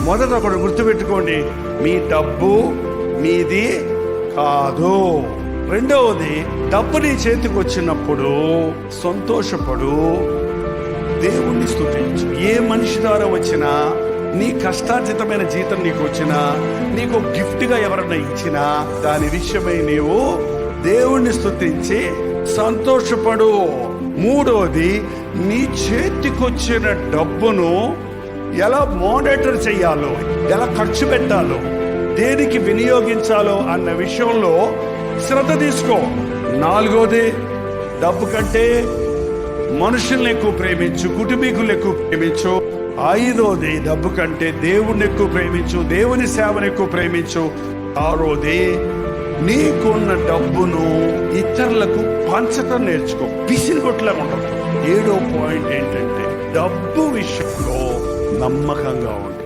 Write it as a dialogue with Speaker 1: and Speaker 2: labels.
Speaker 1: మొదట ఒకటి గుర్తుపెట్టుకోండి, మీ డబ్బు మీది కాదు. రెండవది, డబ్బు నీ చేతికి వచ్చినప్పుడు సంతోషపడు, దేవుణ్ణి స్తుతించు. ఏ మనిషి ద్వారా వచ్చినా, నీ కష్టార్జితమైన జీతం నీకు వచ్చినా, నీకు గిఫ్ట్ గా ఎవరన్నా ఇచ్చినా, దాని విషయమై నీవు దేవుణ్ణి స్తుతించి సంతోషపడు. మూడోది, నీ చేతికొచ్చిన డబ్బును ఎలా మానిటర్ చెయ్యాలో, ఎలా ఖర్చు పెట్టాలో, దేనికి వినియోగించాలో అన్న విషయంలో శ్రద్ధ తీసుకో. నాలుగోది, డబ్బు కంటే మనుషుల్ని ఎక్కువ ప్రేమించు, కుటుంబీకులు ఎక్కువ ప్రేమించు. ఐదోది, డబ్బు కంటే దేవుణ్ణి ఎక్కువ ప్రేమించు, దేవుని సేవను ఎక్కువ ప్రేమించు. ఆరోది, నీకున్న డబ్బును ఇతరులకు పంచటం నేర్చుకో, పిసిరిగొట్టలా ఉండదు. 7వ పాయింట్ ఏంటంటే, డబ్బు విషయంలో నమ్మకంగా ఉండు.